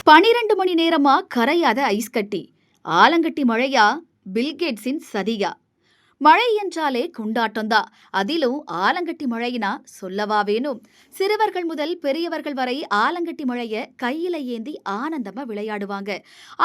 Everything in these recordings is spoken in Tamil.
12 மணி நேரமா கரையாத ஐஸ் கட்டி. ஆலங்கட்டி மழையா? பில்கேட்ஸின் சதியா? மழை என்றாலே கொண்டாட்டம்தான். அதிலும் ஆலங்கட்டி மழையினா சொல்லவா வேணும்? சிறுவர்கள் முதல் பெரியவர்கள் வரை ஆலங்கட்டி மழைய கையில ஏந்தி ஆனந்தமா விளையாடுவாங்க.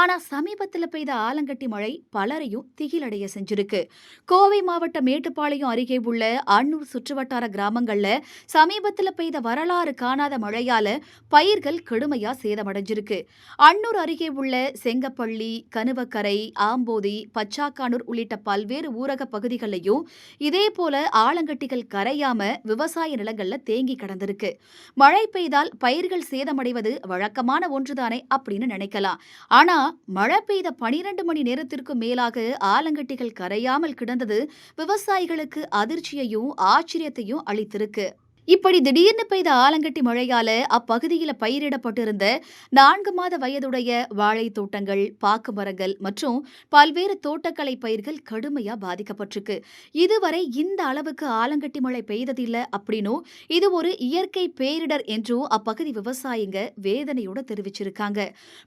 ஆனா சமீபத்துல பெய்த ஆலங்கட்டி மழை பலரையும் திகிலடைய செஞ்சிருக்கு. கோவை மாவட்ட மேட்டுப்பாளையம் அருகே உள்ள அன்னூர் சுற்றுவட்டார கிராமங்கள்ல சமீபத்துல பெய்த வரலாறு காணாத மழையால பயிர்கள் கடுமையா சேதமடைஞ்சிருக்கு. அன்னூர் அருகே உள்ள செங்கப்பள்ளி, கணுவக்கரை, ஆம்போதி, பச்சாக்கானூர் உள்ளிட்ட பல்வேறு ஊரக பகுதிகளையும் இதே போல ஆலங்கட்டிகள் கரையாம விவசாய நிலங்கள்ல தேங்கி கிடந்திருக்கு. மழை பெய்தால் பயிர்கள் சேதமடைவது வழக்கமான ஒன்றுதானே அப்படின்னு நினைக்கலாம். ஆனா மழை பெய்த 12 மணி நேரத்திற்கும் மேலாக ஆலங்கட்டிகள் கரையாமல் கிடந்தது விவசாயிகளுக்கு அதிர்ச்சியையும் ஆச்சரியத்தையும் அளித்திருக்கு. இப்படி திடீர்னு பெய்த ஆலங்கட்டி மழையால அப்பகுதியில பயிரிடப்பட்டிருந்த 4 மாத வயதுடைய வாழை தோட்டங்கள், பாக்கு மரங்கள் மற்றும் பல்வேறு தோட்டக்கலை பயிர்கள் கடுமையா பாதிக்கப்பட்டிருக்கு. இதுவரை இந்த அளவுக்கு ஆலங்கட்டி மழை பெய்ததில்ல அப்படின்னும் இது ஒரு இயற்கை பேரிடர் என்றும் அப்பகுதி விவசாயிங்க வேதனையோட தெரிவிச்சிருக்காங்க.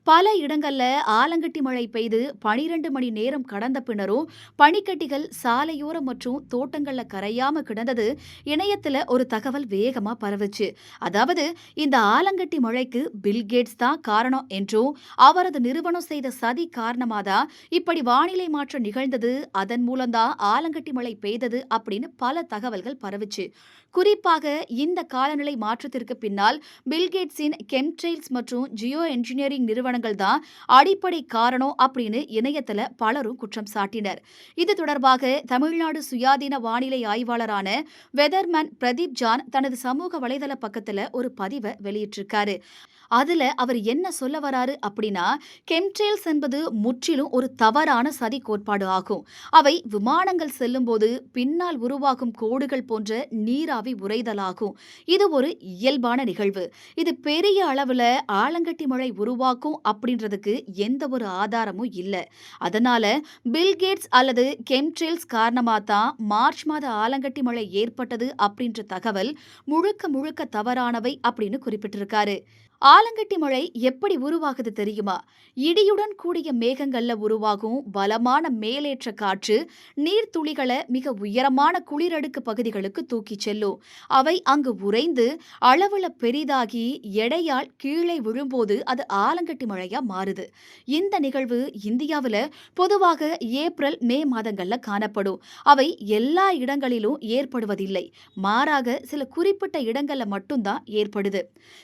பல இடங்கள்ல ஆலங்கட்டி மழை பெய்து 12 மணி நேரம் கடந்த பின்னரும் பனிக்கட்டிகள் சாலையோரம் மற்றும் தோட்டங்கள்ல கரையாம கிடந்தது இணையத்துல ஒரு தகவல் வேகமா பரவுச்சு. அதாவது இந்த ஆலங்கட்டி மழைக்கு பில்கேட்ஸ் தான் காரணம் என்றும் அவரது நிறுவனம் செய்த சதி காரணமாதான் இப்படி வானிலை மாற்றம் நிகழ்ந்தது, அதன் மூலம்தான் ஆலங்கட்டி மழை பெய்தது அப்படின்னு பல தகவல்கள் பரவுச்சு. குறிப்பாக இந்த காலநிலை மாற்றத்திற்கு பின்னால் பில்கேட்ஸின் கெம்ட்ரெயில்ஸ் மற்றும் ஜியோ என்ஜினியரிங் நிறுவனங்கள் தான் அடிப்படை காரணம் அப்படின்னு இணையத்துல பலரும் குற்றம் சாட்டினர். இது தொடர்பாக தமிழ்நாடு சுயாதீன வானிலை ஆய்வாளரான வெதர்மேன் பிரதீப் ஜான் தனது சமூக வலைதள பக்கத்துல ஒரு பதிவை வெளியிட்டிருக்காரு. அதுல அவர் என்ன சொல்ல வராரு அப்படின்னா, கெம்ட்ரெயில்ஸ் என்பது முற்றிலும் ஒரு தவறான சதி கோட்பாடு ஆகும். அவை விமானங்கள் செல்லும் போது பின்னால் உருவாகும் கோடுகள் போன்ற நீராவி உறைதலாகும். இது ஒரு இயல்பான நிகழ்வு. இது பெரிய அளவுல ஆலங்கட்டி மழை உருவாக்கும் அப்படின்றதுக்கு எந்த ஒரு ஆதாரமும் இல்ல. அதனால பில்கேட்ஸ் அல்லது கெம்ட்ரெயில்ஸ் காரணமா தான் மார்ச் மாத ஆலங்கட்டி மழை ஏற்பட்டது அப்படின்ற தகவல் முழுக்க முழுக்க தவறானவை அப்படின்னு குறிப்பிட்டிருக்காரு. ஆலங்கட்டி மழை எப்படி உருவாகுது தெரியுமா? இடியுடன் கூடிய மேகங்கள்ல உருவாகும் பலமான மேலேற்ற காற்று நீர்த்துளிகளை மிக உயரமான குளிரடுக்கு பகுதிகளுக்கு தூக்கிச் செல்லும். அவை அங்கு உறைந்து அளவுல பெரிதாகி எடையால் கீழே விழும்போது அது ஆலங்கட்டி மழையா மாறுது. இந்த நிகழ்வு இந்தியாவில் பொதுவாக ஏப்ரல், மே மாதங்கள்ல காணப்படும். அவை எல்லா இடங்களிலும் ஏற்படுவதில்லை. மாறாக சில குறிப்பிட்ட இடங்கள்ல மட்டும்தான் ஏற்படுது.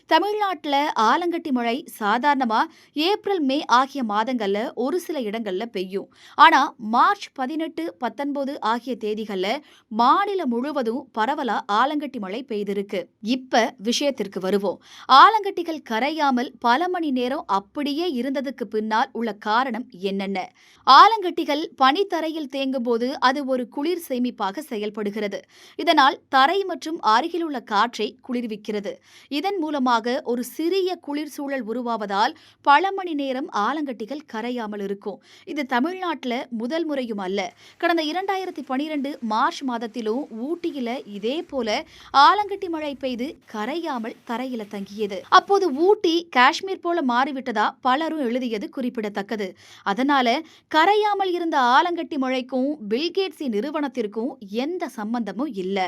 தமிழ்நாட்டில் ஆலங்கட்டி மழை சாதாரணமா ஏப்ரல், மே ஆகிய மாதங்கள்ல ஒரு சில இடங்கள்ல பெய்யும். ஆனா மார்ச் 18, 19 ஆகிய தேதிகள்ல மாநிலம் முழுவதும் பரவலா ஆலங்கட்டி மழை பெய்திருக்கு. இப்ப விஷயத்திற்கு வருவோம். ஆலங்கட்டிகள் கரையாமல் பல மணி நேரம் அப்படியே இருந்ததுக்கு பின்னால் உள்ள காரணம் என்னென்ன? ஆலங்கட்டிகள் பனித்தரையில் தேங்கும் போது அது ஒரு குளிர் சேமிப்பாக செயல்படுகிறது. இதனால் தரை மற்றும் அருகிலுள்ள காற்றை குளிர்விக்கிறது. இதன் மூலமாக ஒரு சிறிய குளிர் சூழல் உருவாவதால் பல மணி நேரம் ஆலங்கட்டிகள் கரையாமல் இருக்கும். இது தமிழ்நாட்டில் முதல் முறையும் அல்ல. கடந்த 2012 மார்ச் மாதத்திலும் ஊட்டியில இதே போல ஆலங்கட்டி மழை பெய்து கரையாமல் தரையில தங்கியது. அப்போது ஊட்டி காஷ்மீர் போல மாறிவிட்டதா பலரும் எழுதியது குறிப்பிடத்தக்கது. அதனால கரையாமல் இருந்த ஆலங்கட்டி மழைக்கும் பில்கேட்ஸின் நிறுவனத்திற்கும் எந்த சம்பந்தமும் இல்லை.